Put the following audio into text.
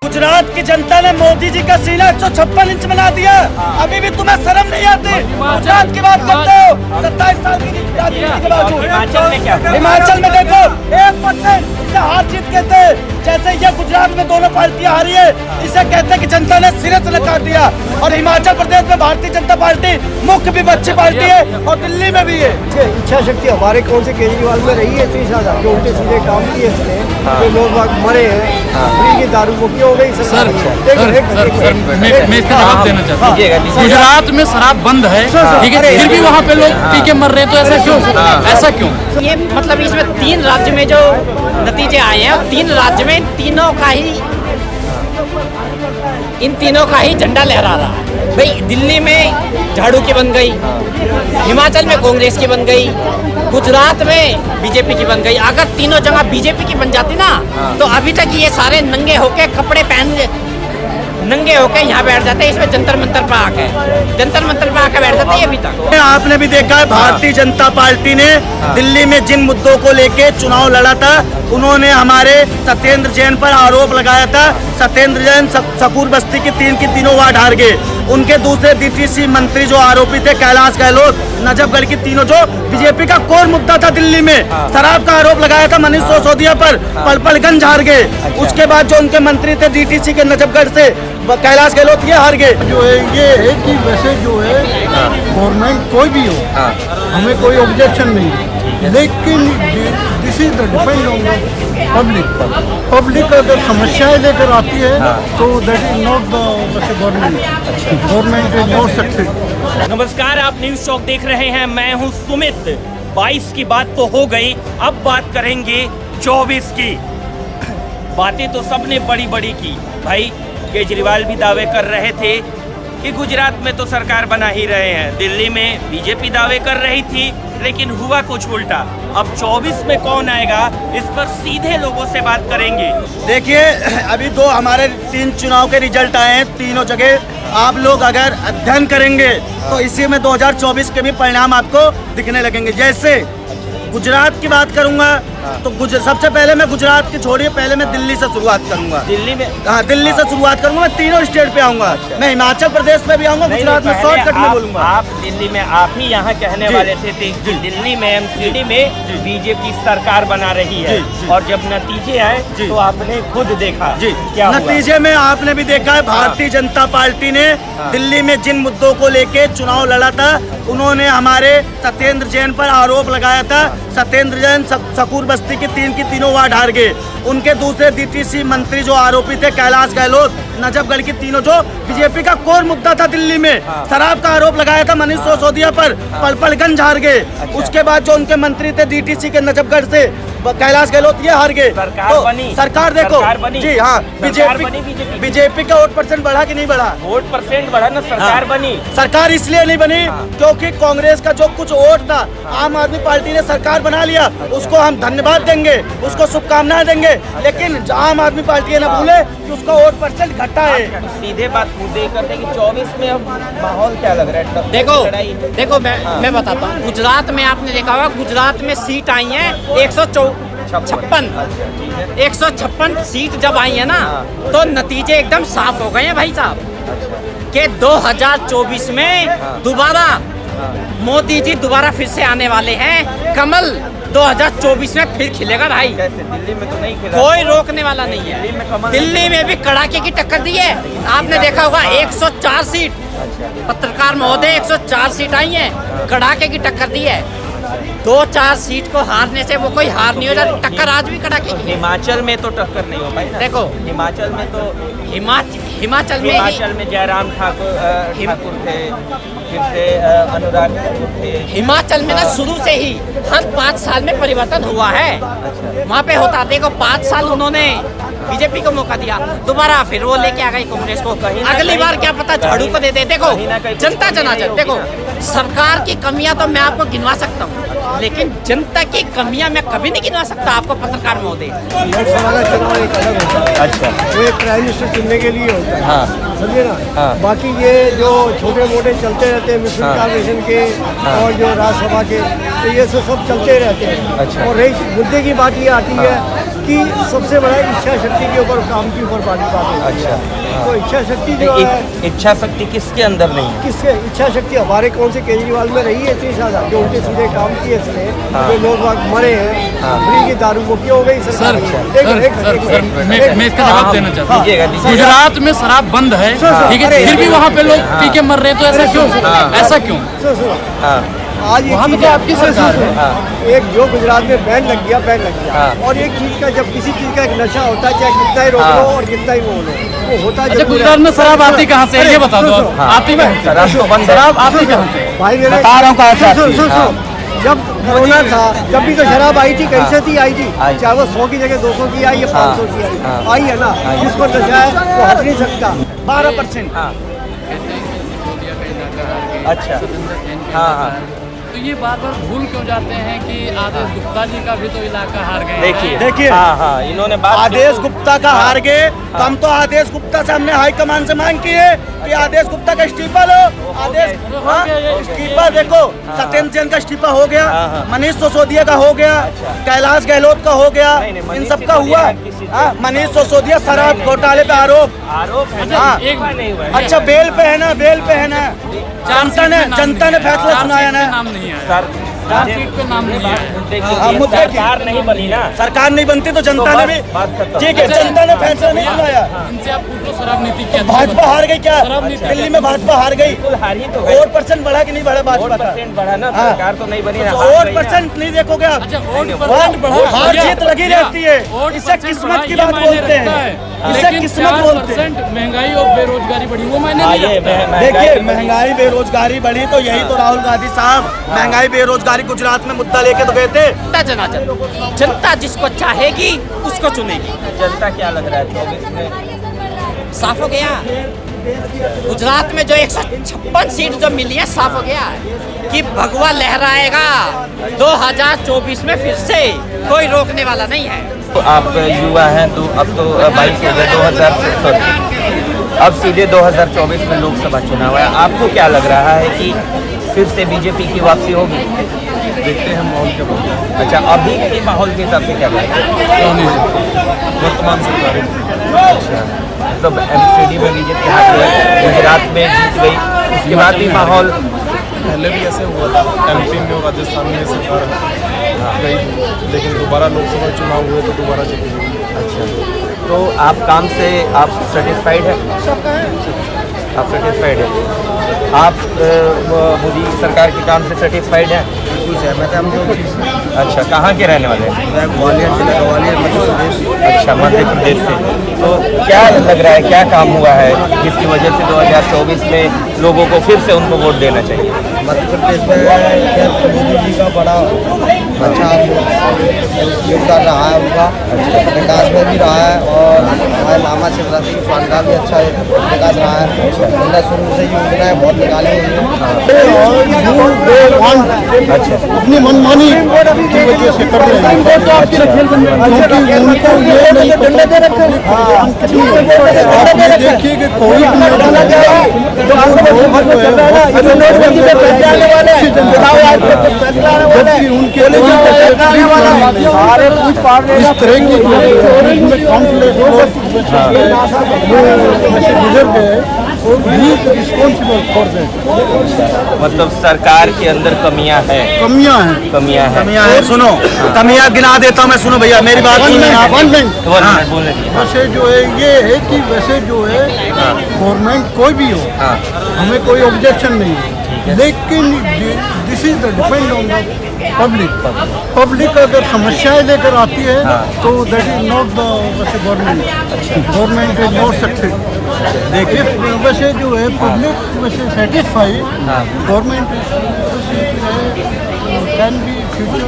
गुजरात की जनता ने मोदी जी का सीना 156 इंच बना दिया। अभी भी तुम्हें शर्म नहीं आती? गुजरात की बात करते हो 27 साल की राजनीति के बावजूद। हिमाचल में देखो 1% इसे हार जीत कहते हैं। जैसे ये गुजरात में दोनों पार्टियां हारी है, इसे कहते हैं कि जनता ने सिरे से नकार दिया। और हिमाचल प्रदेश में भारतीय जनता पार्टी मुख्य विपक्षी पार्टी है और दिल्ली में भी है। इच्छा शक्ति हमारे कौन से केजरीवाल में रही है? इतनी ज्यादा जो उल्टे सीधे काम किए इसने, जो लोग मरे हैं, फ्री की दारू मुक्ति हो गई। सर मैं इसका जवाब देना चाहता हूँ। गुजरात में शराब बंद है, ठीक है, फिर भी वहाँ पे लोग पी के मर रहे हैं, तो ऐसा क्यों? ऐसा क्यों? ये मतलब इसमें 3 राज्य में जो नतीजे आए हैं, 3 राज्य में इन तीनों का ही झंडा लहरा रहा है। भाई दिल्ली में झाड़ू की बन गई, हिमाचल में कांग्रेस की बन गई, गुजरात में बीजेपी की बन गई। अगर तीनों जगह बीजेपी की बन जाती ना, तो अभी तक ये सारे नंगे होके कपड़े पहन नंगे होके यहाँ बैठ जाते। इसमें जंतर मंतर पर आके बैठ जाते हैं अभी तक। आपने भी देखा है भारतीय जनता पार्टी ने दिल्ली में जिन मुद्दों को लेके चुनाव लड़ा था, उन्होंने हमारे सत्येंद्र जैन पर आरोप लगाया था। सत्येंद्र जैन सकूर बस्ती की तीनों वार्ड हार गए। उनके दूसरे डीटीसी मंत्री जो आरोपी थे कैलाश गहलोत, नजफगढ़ की तीनों, जो बीजेपी का कोर मुद्दा था दिल्ली में, शराब का आरोप लगाया था मनीष सिसोदिया पर, पलपलगंज हार गए। उसके बाद जो उनके मंत्री थे डीटीसी के नजफगढ़ से कैलाश गहलोत, ये हार गए। जो है ये है कि वैसे जो है गवर्नमेंट कोई भी हो, हमें कोई ऑब्जेक्शन नहीं है, लेकिन this is the depend on public अगर समस्याएं लेकर आती है तो that is not the government is not success. नमस्कार, आप न्यूज चौक देख रहे हैं। मैं हूं सुमित। 22 की बात तो हो गई, अब बात करेंगे 24 की। बातें तो सबने बड़ी बड़ी की। भाई केजरीवाल भी दावे कर रहे थे कि गुजरात में तो सरकार बना ही रहे हैं, दिल्ली में बीजेपी दावे कर रही थी, लेकिन हुआ कुछ उल्टा। अब 24 में कौन आएगा, इस पर सीधे लोगों से बात करेंगे। देखिए, अभी हमारे 3 चुनाव के रिजल्ट आए हैं, तीनों जगह आप लोग अगर अध्ययन करेंगे तो इसी में 2024 के भी परिणाम आपको दिखने लगेंगे। जैसे गुजरात की बात करूंगा तो सबसे पहले मैं गुजरात की छोड़िए, पहले मैं दिल्ली से शुरुआत करूंगा। दिल्ली में? हाँ, दिल्ली से शुरुआत करूंगा। मैं तीनों स्टेट पे आऊंगा। मैं हिमाचल प्रदेश में भी आऊंगा, गुजरात में शॉर्टकट में बोलूंगा। आप दिल्ली में, आप ही यहाँ कहने वाले थे दिल्ली में एमसीडी में बीजेपी सरकार बना रही है, और जब नतीजे आए तो आपने खुद देखा क्या नतीजे में आपने भी देखा है। भारतीय जनता पार्टी ने दिल्ली में जिन मुद्दों को लेके चुनाव लड़ा था, उन्होंने हमारे सत्येंद्र जैन पर आरोप लगाया था। सत्येंद्र जैन सकूर बस्ती की तीनों वार्ड हार गए। उनके दूसरे डीटीसी मंत्री जो आरोपी थे कैलाश गहलोत, नजफगढ़ की तीनों, जो बीजेपी का कोर मुद्दा था दिल्ली में, शराब का आरोप लगाया था मनीष सिसोदिया पर, पलपलगंज हार गए। उसके बाद जो उनके मंत्री थे डीटीसी के नजफगढ़ से कैलाश गहलोत, ये हार गए। सरकार देखो जी, हाँ, बीजेपी का वोट परसेंट बढ़ा कि नहीं बढ़ा? वोट परसेंट बढ़ा ना, सरकार बनी। सरकार इसलिए नहीं बनी क्योंकि कांग्रेस का जो कुछ वोट था, आम आदमी पार्टी ने सरकार बना लिया। उसको हम धन्यवाद देंगे, उसको शुभकामनाएं देंगे, लेकिन आम आदमी पार्टी न भूले कि उसका वोट परसेंट घटा है। सीधे बात मुद्दे करते कि 24 में अब माहौल क्या लग रहा है? देखो मैं बताता हूँ। गुजरात में आपने देखा होगा, गुजरात में सीट आई है 156 सीट जब आई है ना, तो नतीजे एकदम साफ हो गए हैं भाई साहब कि 2024 में दोबारा मोदी जी दोबारा फिर से आने वाले हैं। कमल 2024 में फिर खिलेगा भाई। दिल्ली में तो नहीं खिला, कोई रोकने वाला नहीं है। दिल्ली में भी कड़ाके की टक्कर दी है। आपने देखा होगा 104 सीट, पत्रकार महोदय 104 सीट आई हैं, कड़ाके की टक्कर दी है। 2-4 सीट को हारने से वो कोई हार नहीं हो जाती। टक्कर आज भी कड़ाके की। हिमाचल में तो टक्कर नहीं हो पाई ना। देखो हिमाचल में तो हिमाचल में जयराम ठाकुर थे, फिर से अनुराग ठाकुर थे। हिमाचल में ना शुरू से ही हर 5 साल में परिवर्तन हुआ है। वहाँ पे होता, देखो 5 साल उन्होंने बीजेपी को मौका दिया, दोबारा फिर वो लेके आ गई कांग्रेस को। अगली बार क्या पता झाड़ू को दे दे। देखो जनता जनार्दन, देखो सरकार की कमियां तो मैं आपको गिनवा सकता हूँ, लेकिन जनता की कमियां मैं कभी नहीं गिनवा सकता आपको, पत्रकार महोदय। लोकसभा का चुनाव एक अलग होता है। अच्छा, वो एक प्राइम मिनिस्टर चुनने के लिए होता है। हाँ, समझे ना। बाकी ये जो छोटे मोटे चलते रहते हैं, मिशन कमीशन के और जो राज्यसभा के, तो ये सब चलते रहते हैं। और रही मुद्दे की बात ये आती है कि सबसे बड़ा इच्छा शक्ति के ऊपर, काम के ऊपर बात है। अच्छा, तो इच्छा शक्ति जो है, इच्छा शक्ति किसके अंदर नहीं है? किसके इच्छा शक्ति हमारे कौन से केजरीवाल में रही है इतनी ज्यादा, जो उल्टे सीधे काम किए इसने, जो लोग मरे हैं, फ्री की दारू मुक्ति हो गई सरकार। मैं इसका जवाब देना चाहता हूँ। गुजरात में शराब बंद है, ठीक है, फिर भी वहाँ पे लोग पी के मर रहे हैं, तो ऐसा क्यों? ऐसा क्यों? आज वहाँ पे तो आपकी सरकार है। एक जो गुजरात में बैन लग गया, और एक चीज का, जब किसी चीज का एक नशा होता है, चाहे कितना ही रोक लो और कितना ही वो लो, वो होता अच्छा, गुजरात में शराब आती कहाँ से, ये बता दो। आती कहाँ से? शराब आती कहाँ से? भाई मेरे बता रहा हूँ कहाँ से आती है। जब कोरोना था, जब भी तो शराब आई थी, कैसे थी आई थी, चाहे वो 100 की जगह 200 की आई या 500 की आई है ना, जिसको नशा है वो हट नहीं सकता। 12%। अच्छा, हाँ। तो ये बार बार भूल क्यों जाते हैं कि आदेश गुप्ता जी का भी तो इलाका हार गए? देखिए, हाँ, इन्होंने बात आदेश गुप्ता का हार गए, तो हम तो आदेश गुप्ता से हमने हाईकमान से मांग की है कि आदेश गुप्ता का इस्तीफा लो। आदेश इस्तीफा, देखो सत्येंद्र जैन का इस्तीफा हो गया, मनीष सिसोदिया का हो गया, कैलाश गहलोत का हो गया, इन सब का हुआ। मनीष सिसोदिया शराब घोटाले पे आरोप है। अच्छा, बेल पे है ना, बेल पे है ना, जनता ने फैसला सुनाया ना। नाम नहीं है, चार्जशीट पे नाम नहीं है। सरकार नहीं बनी ना, सरकार नहीं बनती तो जनता ने भी, ठीक है, जनता ने फैसला नहीं सुनाया। इनसे आप पूछो शराब नीति क्या? भाजपा हार गई क्या? शराब नीति दिल्ली में भाजपा हार गई। हार ही तो वोट परसेंट बढ़ा कि नहीं बढ़ा भाजपा का? बढ़ा ना, सरकार तो नहीं बनी ना। वोट परसेंट नहीं देखोगे आप, अच्छा, वोट हार जीत लगी रहती है। इसे किस्मत की बात बोलते हैं, इसे किस्मत बोलते हैं। महंगाई और बेरोजगारी बढ़ी, वो मैंने नहीं रखता है। देखिए, महंगाई बेरोजगारी बढ़ी तो यही तो राहुल गांधी साहब महंगाई बेरोजगारी गुजरात में मुद्दा लेके तो गए थे। जनता जिसको चाहेगी उसको चुनेगी। जनता क्या लग रहा है 24 में? साफ हो गया गुजरात में जो 156 सीट जो मिली है, साफ हो गया कि भगवा लहराएगा 2024 में फिर से, कोई रोकने वाला नहीं है। तो आप युवा हैं, तो अब तो 2024 में लोकसभा चुनाव है, आपको क्या लग रहा है कि फिर से बीजेपी की वापसी होगी? देखते हैं माहौल के बाद। अच्छा, अभी के माहौल के हिसाब से क्या लगता है? वर्तमान सरकार अच्छा, तो एमसीडी में बीजेपी हार गई, गुजरात में जीत गई, उसके बाद भी माहौल पहले भी ऐसे हुआ था, एमपी में और राजस्थान में सरकार गई, लेकिन दोबारा लोकसभा चुनाव हुए तो दोबारा जीती। अच्छा, तो आप काम से आप सेटिस्फाइड हैं? आप सेटिस्फाइड हैं? आप मोदी सरकार के काम से सेटिस्फाइड हैं? बिल्कुल सहमत है हम लोग। अच्छा, कहाँ के रहने वाले हैं? मैं ग्वालियर जिला, ग्वालियर मध्य प्रदेश। अच्छा, मध्य प्रदेश से। तो क्या लग रहा है, क्या काम हुआ है जिसकी वजह से 2024 में लोगों को फिर से उनको वोट देना चाहिए? मध्य प्रदेश में मोदी जी का बड़ा अच्छा योगदान रहा है, उनका विकास में भी रहा है, और हमारे लामा शिवरात्रि फंड का भी अच्छा विकास रहा है। हमने शुरू से योजनाएं बहुत निकाली हुई हैं। अच्छा, अपनी मनमानी की वजह से कर रहे हैं, क्योंकि उनको ये नहीं पता। आप ये देखिए कि कोई उनके इस तरह की गुजर गए, रिस्पॉन्सिबल फॉर दैट। मतलब सरकार के अंदर कमियां हैं। कमियां हैं। कमियां है, सुनो, कमियां गिना देता हूँ मैं, सुनो भैया मेरी बात सुनिए आप। बोलने दीजिए। वैसे जो है ये है कि वैसे जो है गवर्नमेंट कोई भी हो, हमें कोई ऑब्जेक्शन नहीं है, लेकिन this is the depend on the public अगर समस्याएं लेकर आती है तो दैट इज नॉट द वैसे गवर्नमेंट इज नॉट सक्सेस। देखिए, वैसे जो है पब्लिक वैसे satisfied, government can be future